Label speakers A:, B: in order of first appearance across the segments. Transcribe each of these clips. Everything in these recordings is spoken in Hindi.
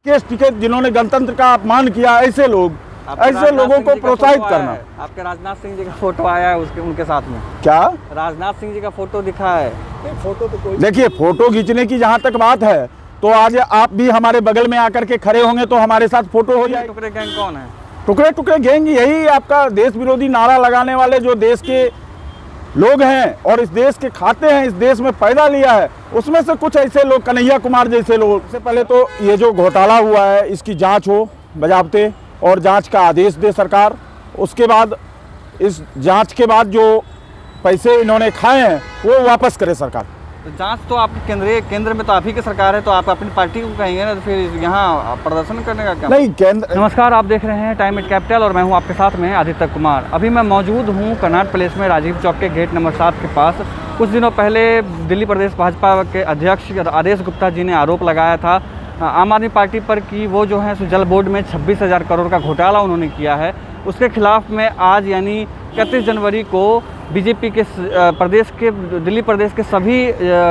A: केस टिकट जिन्होंने गणतंत्र का अपमान किया, ऐसे लोगों को प्रोत्साहित करना।
B: आपके राजनाथ सिंह जी का फोटो आया है उनके साथ में,
A: क्या
B: राजनाथ सिंह जी का फोटो दिखा है?
A: फोटो तो कोई, देखिए फोटो खींचने की जहाँ तक बात है तो आज आप भी हमारे बगल में आकर के खड़े होंगे तो हमारे साथ फोटो हो जाए।
B: टुकड़े गैंग कौन है?
A: टुकड़े गैंग यही आपका देश विरोधी नारा लगाने वाले जो देश के लोग हैं और इस देश के खाते हैं, इस देश में पैदा लिया है, उसमें से कुछ ऐसे लोग, कन्हैया कुमार जैसे लोग। सबसे पहले तो ये जो घोटाला हुआ है इसकी जांच हो बजाबते और जांच का आदेश दे सरकार। उसके बाद इस जांच के बाद जो पैसे इन्होंने खाए हैं वो वापस करे सरकार।
B: तो जांच तो आपकी केंद्र में तो आप ही की सरकार है, तो आप अपनी पार्टी को कहेंगे ना, तो फिर यहाँ प्रदर्शन करने का क्या?
A: नहीं, केंद्र।
B: नमस्कार, आप देख रहे हैं टाइम एट कैपिटल और मैं हूँ आपके साथ में आदित्य कुमार। अभी मैं मौजूद हूँ कनॉट प्लेस में, राजीव चौक के गेट नंबर 7 के पास। कुछ दिनों पहले दिल्ली प्रदेश भाजपा के अध्यक्ष आदेश गुप्ता जी ने आरोप लगाया था आम आदमी पार्टी पर कि वो जो है जल बोर्ड में 26,000 करोड़ का घोटाला उन्होंने किया है। उसके खिलाफ में आज यानी 31 जनवरी को बीजेपी के दिल्ली प्रदेश के सभी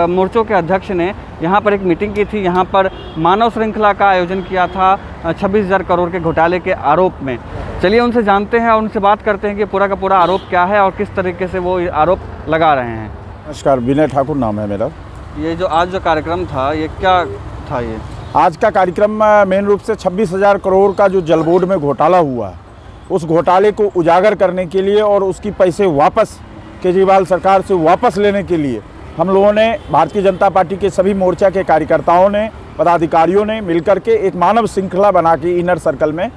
B: मोर्चों के अध्यक्ष ने यहाँ पर एक मीटिंग की थी। यहाँ पर मानव श्रृंखला का आयोजन किया था 26,000 करोड़ के घोटाले के आरोप में। चलिए उनसे जानते हैं और उनसे बात करते हैं कि पूरा का पूरा आरोप क्या है और किस तरीके से वो आरोप लगा रहे हैं।
A: नमस्कार, विनय ठाकुर नाम है मेरा।
B: ये जो आज जो कार्यक्रम था ये क्या था? ये
A: आज का कार्यक्रम मेन रूप से 26,000 करोड़ का जो जल बोर्ड में घोटाला हुआ है उस घोटाले को उजागर करने के लिए और उसकी पैसे वापस केजरीवाल सरकार से वापस लेने के लिए हम लोगों ने, भारतीय जनता पार्टी के सभी मोर्चा के कार्यकर्ताओं ने, पदाधिकारियों ने मिलकर के एक मानव श्रृंखला बना के इनर सर्कल में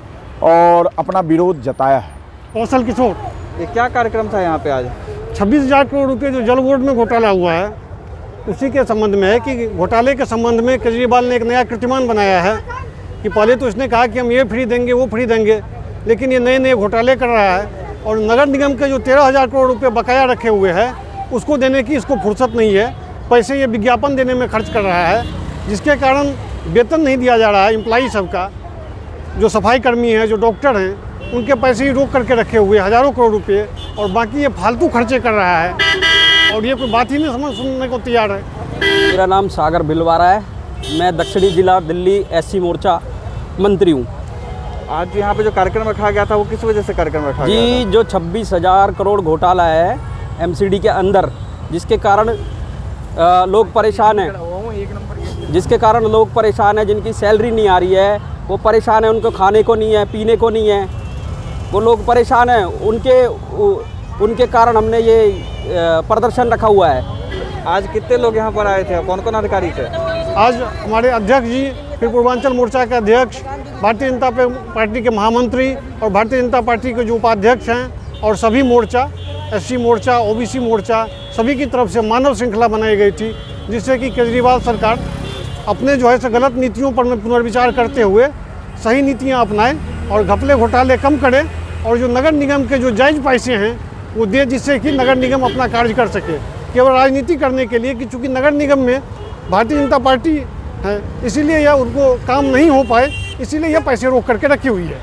A: और अपना विरोध जताया है।
C: कौशल किशोर,
B: ये क्या कार्यक्रम था यहाँ पे आज?
C: 26,000 करोड़ रुपये जो जल बोर्ड में घोटाला हुआ है उसी के संबंध में है कि घोटाले के संबंध में केजरीवाल ने एक नया कीर्तिमान बनाया है कि पहले तो उसने कहा कि हम ये फ्री देंगे वो फ्री देंगे, लेकिन ये नए घोटाले कर रहा है और नगर निगम के जो 13,000 करोड़ रुपए बकाया रखे हुए हैं उसको देने की इसको फुर्सत नहीं है। पैसे ये विज्ञापन देने में खर्च कर रहा है, जिसके कारण वेतन नहीं दिया जा रहा है एम्प्लॉई सबका। जो सफाई कर्मी हैं, जो डॉक्टर हैं, उनके पैसे ही रोक करके रखे हुए हज़ारों करोड़ रुपये, और बाकी ये फालतू खर्चे कर रहा है और ये कोई बात ही नहीं सुनने को तैयार है।
D: मेरा नाम सागर भिलवारा है, मैं दक्षिणी जिला दिल्ली SC मोर्चा मंत्री हूँ।
B: आज यहाँ पे जो कार्यक्रम रखा गया था वो किस वजह से कार्यक्रम रखा गया था?
D: जी, जो 26,000 करोड़ घोटाला है MCD के अंदर, जिसके कारण लोग परेशान हैं, जिनकी सैलरी नहीं आ रही है वो परेशान है, उनको खाने को नहीं है, पीने को नहीं है, वो लोग परेशान हैं। उनके कारण हमने ये प्रदर्शन रखा हुआ है।
B: आज कितने लोग यहाँ पर आए थे, कौन कौन अधिकारी थे?
C: आज हमारे अध्यक्ष जी, फिर पूर्वांचल मोर्चा के अध्यक्ष, भारतीय जनता पार्टी के महामंत्री और भारतीय जनता पार्टी के जो उपाध्यक्ष हैं और सभी मोर्चा, SC मोर्चा, OBC मोर्चा, सभी की तरफ से मानव श्रृंखला बनाई गई थी, जिससे कि केजरीवाल सरकार अपने जो है गलत नीतियों पर पुनर्विचार करते हुए सही नीतियाँ अपनाएं और घपले घोटाले कम करें और जो नगर निगम के जो जायज़ पैसे हैं वो दे, जिससे कि नगर निगम अपना कार्य कर सके। केवल राजनीति करने के लिए कि चूँकि नगर निगम में भारतीय जनता पार्टी है इसीलिए यह उनको काम नहीं हो पाए, इसीलिए यह पैसे रोक करके रखी हुई है।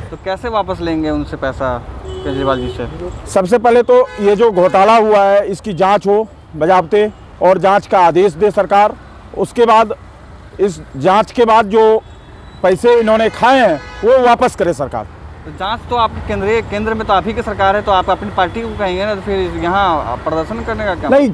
B: तो कैसे वापस लेंगे उनसे पैसा केजरीवाल जी से?
A: सबसे पहले तो ये जो घोटाला हुआ है इसकी जांच हो बजाबते और जांच का आदेश दे सरकार। उसके बाद इस जांच के बाद जो पैसे इन्होंने खाए हैं वो वापस करे सरकार।
B: तो जांच तो आपकी केंद्र में तो आप ही की सरकार है, तो आप अपनी पार्टी को कहेंगे ना, तो फिर यहाँ प्रदर्शन करने का क्या?
A: नहीं,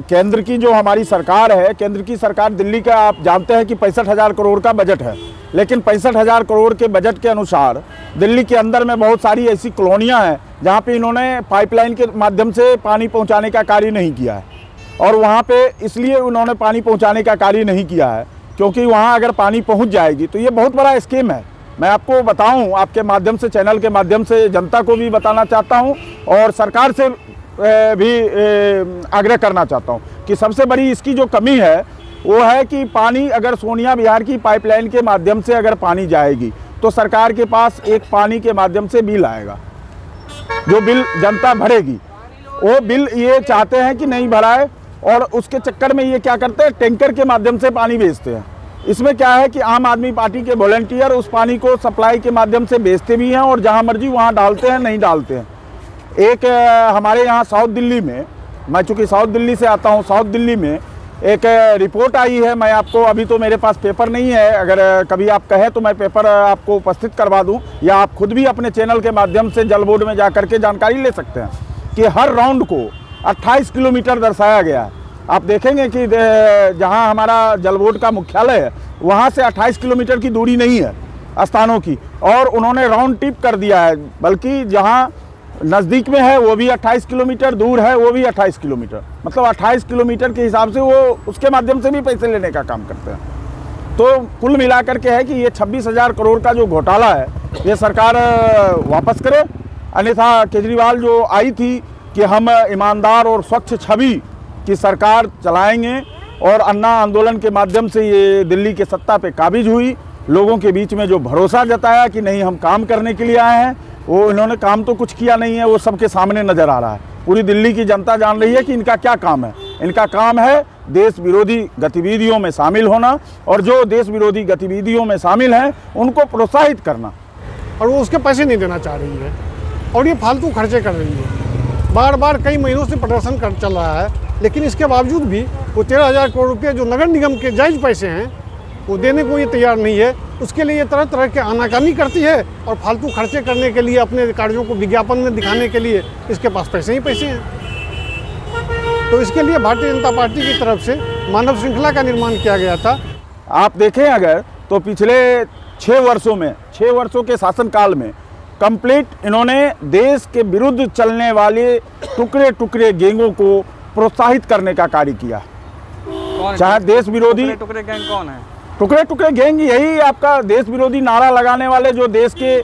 A: केंद्र की जो हमारी सरकार है, केंद्र की सरकार दिल्ली का आप जानते हैं कि 65,000 करोड़ का बजट है, लेकिन 65,000 करोड़ के बजट के अनुसार दिल्ली के अंदर में बहुत सारी ऐसी कॉलोनियाँ हैं जहाँ पे इन्होंने पाइपलाइन के माध्यम से पानी पहुँचाने का कार्य नहीं किया है। और वहाँ पे इसलिए उन्होंने पानी पहुँचाने का कार्य नहीं किया है क्योंकि वहाँ अगर पानी पहुँच जाएगी तो ये बहुत बड़ा स्कीम है। मैं आपको बताऊं, आपके माध्यम से, चैनल के माध्यम से जनता को भी बताना चाहता हूं और सरकार से भी आग्रह करना चाहता हूं कि सबसे बड़ी इसकी जो कमी है वो है कि पानी अगर सोनिया विहार की पाइपलाइन के माध्यम से अगर पानी जाएगी तो सरकार के पास एक पानी के माध्यम से बिल आएगा, जो बिल जनता भरेगी। वो बिल ये चाहते हैं कि नहीं भराए और उसके चक्कर में ये क्या करते हैं, टैंकर के माध्यम से पानी बेचते हैं। इसमें क्या है कि आम आदमी पार्टी के वॉलंटियर उस पानी को सप्लाई के माध्यम से बेचते भी हैं और जहां मर्जी वहां डालते हैं, नहीं डालते हैं। एक हमारे यहाँ साउथ दिल्ली में, मैं चूँकि साउथ दिल्ली से आता हूँ, साउथ दिल्ली में एक रिपोर्ट आई है, मैं आपको, अभी तो मेरे पास पेपर नहीं है, अगर कभी आप कहें तो मैं पेपर आपको उपस्थित करवा दूं, या आप खुद भी अपने चैनल के माध्यम से जल बोर्ड में जा करके जानकारी ले सकते हैं कि हर राउंड को 28 किलोमीटर दर्शाया गया है। आप देखेंगे कि जहां हमारा जल बोर्ड का मुख्यालय है वहां से 28 किलोमीटर की दूरी नहीं है स्थानों की, और उन्होंने राउंड टिप कर दिया है, बल्कि जहां नज़दीक में है वो भी 28 किलोमीटर, दूर है वो भी 28 किलोमीटर, मतलब 28 किलोमीटर के हिसाब से वो उसके माध्यम से भी पैसे लेने का काम करते हैं। तो कुल मिलाकर के है कि ये 26,000 करोड़ का जो घोटाला है ये सरकार वापस करे, अन्यथा केजरीवाल जो आई थी कि हम ईमानदार और स्वच्छ छवि की सरकार चलाएंगे, और अन्ना आंदोलन के माध्यम से ये दिल्ली के सत्ता पे काबिज हुई, लोगों के बीच में जो भरोसा जताया कि नहीं हम काम करने के लिए आए हैं, वो इन्होंने काम तो कुछ किया नहीं है, वो सबके सामने नज़र आ रहा है। पूरी दिल्ली की जनता जान रही है कि इनका क्या काम है। इनका काम है देश विरोधी गतिविधियों में शामिल होना, और जो देश विरोधी गतिविधियों में शामिल हैं उनको प्रोत्साहित करना,
C: और वो उसके पैसे नहीं देना चाह रही है, और ये फालतू खर्चे कर रही है। बार बार कई महीनों से प्रदर्शन कर चल रहा है, लेकिन इसके बावजूद भी वो 13,000 करोड़ रुपये जो नगर निगम के जायज़ पैसे हैं वो देने को ये तैयार नहीं है। उसके लिए ये तरह तरह के आनाकानी करती है, और फालतू खर्चे करने के लिए, अपने कार्यों को विज्ञापन में दिखाने के लिए इसके पास पैसे ही पैसे हैं। तो इसके लिए भारतीय जनता पार्टी की तरफ से मानव श्रृंखला का निर्माण किया गया था।
A: आप देखें अगर तो पिछले 6 वर्षों में, 6 वर्षों के शासनकाल में कंप्लीट इन्होंने देश के विरुद्ध चलने वाले टुकड़े टुकड़े गैंगों को प्रोत्साहित करने का कार्य किया। चाहे देश विरोधी
B: टुकड़े गैंग कौन है?
A: टुकड़े टुकड़े गैंग यही आपका देश विरोधी नारा लगाने वाले जो देश के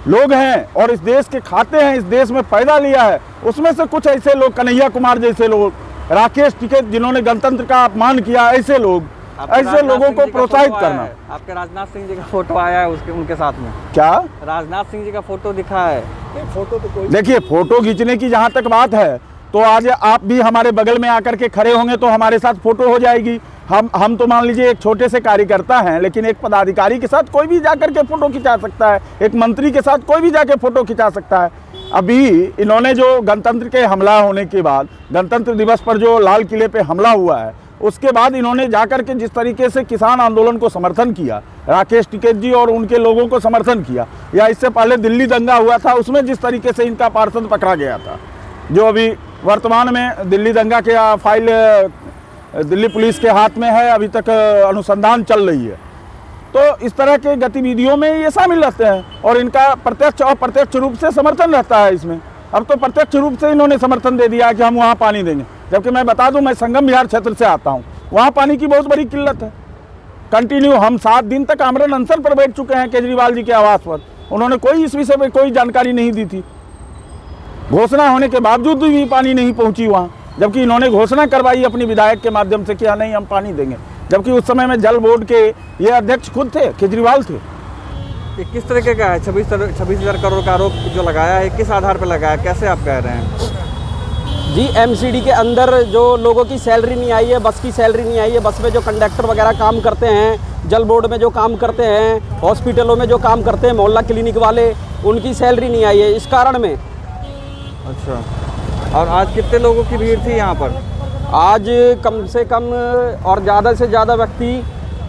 A: लोग हैं और इस देश के खाते हैं, इस देश में पैदा लिया है, उसमें से कुछ ऐसे लोग, कन्हैया कुमार जैसे लोग, राकेश टिकैत जिन्होंने गणतंत्र का अपमान किया, ऐसे लोग, ऐसे लोगों को प्रोत्साहित करना।
B: आपके राजनाथ सिंह जी का फोटो आया है उसके उनके साथ में?
A: क्या
B: राजनाथ सिंह जी का फोटो दिखा है?
C: फोटो तो कोई,
A: देखिए फोटो खींचने की जहाँ तक बात है तो आज आप भी हमारे बगल में आकर के खड़े होंगे तो हमारे साथ फोटो हो जाएगी। हम तो मान लीजिए एक छोटे से कार्यकर्ता हैं, लेकिन एक पदाधिकारी के साथ कोई भी जाकर के फोटो खिंचा सकता है, एक मंत्री के साथ कोई भी जाके फोटो खिंचा सकता है। अभी इन्होंने जो गणतंत्र के हमला होने के बाद, गणतंत्र दिवस पर जो लाल किले पे हमला हुआ है, उसके बाद इन्होंने जाकर के जिस तरीके से किसान आंदोलन को समर्थन किया, राकेश टिकैत जी और उनके लोगों को समर्थन किया, या इससे पहले दिल्ली दंगा हुआ था उसमें जिस तरीके से इनका पार्षद पकड़ा गया था, जो अभी वर्तमान में दिल्ली दंगा के फाइल दिल्ली पुलिस के हाथ में है, अभी तक अनुसंधान चल रही है। तो इस तरह के गतिविधियों में ये शामिल रहते हैं और इनका प्रत्यक्ष और अप्रत्यक्ष रूप से समर्थन रहता है इसमें। अब तो प्रत्यक्ष रूप से इन्होंने समर्थन दे दिया है कि हम वहाँ पानी देंगे, जबकि मैं बता दूं मैं संगम विहार क्षेत्र से आता हूँ, वहाँ पानी की बहुत बड़ी किल्लत है। कंटिन्यू हम 7 दिन तक आमरण अनशन पर बैठ चुके हैं केजरीवाल जी के आवास पर, उन्होंने कोई इस विषय में कोई जानकारी नहीं दी थी। घोषणा होने के बावजूद भी पानी नहीं पहुंची वहाँ, जबकि इन्होंने घोषणा करवाई अपनी विधायक के माध्यम से कि नहीं हम पानी देंगे, जबकि उस समय में जल बोर्ड के ये अध्यक्ष खुद थे, केजरीवाल थे।
B: ये किस तरीके का है? 26,000 करोड़ का आरोप जो लगाया है, किस आधार पर लगाया, कैसे आप कह रहे हैं?
D: जी एमसीडी के अंदर जो लोगों की सैलरी नहीं आई है, बस की सैलरी नहीं आई है, बस में जो कंडक्टर वगैरह काम करते हैं, जल बोर्ड में जो काम करते हैं, हॉस्पिटलों में जो काम करते हैं, मोहल्ला क्लिनिक वाले, उनकी सैलरी नहीं आई है, इस कारण में।
B: अच्छा, और आज कितने लोगों की भीड़ थी यहाँ पर?
D: आज कम से कम और ज़्यादा से ज़्यादा व्यक्ति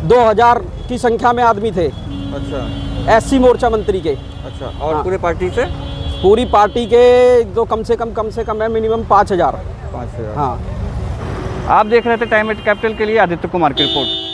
D: 2000 की संख्या में आदमी थे।
B: अच्छा,
D: एससी मोर्चा मंत्री के।
B: अच्छा, और
D: हाँ।
B: पूरे पार्टी से?
D: पूरी पार्टी के तो कम से कम है मिनिमम 5000।
B: 5,000।
D: हाँ।
B: आप देख रहे थे टाइम एट कैपिटल के लिए आदित्य कुमार की रिपोर्ट।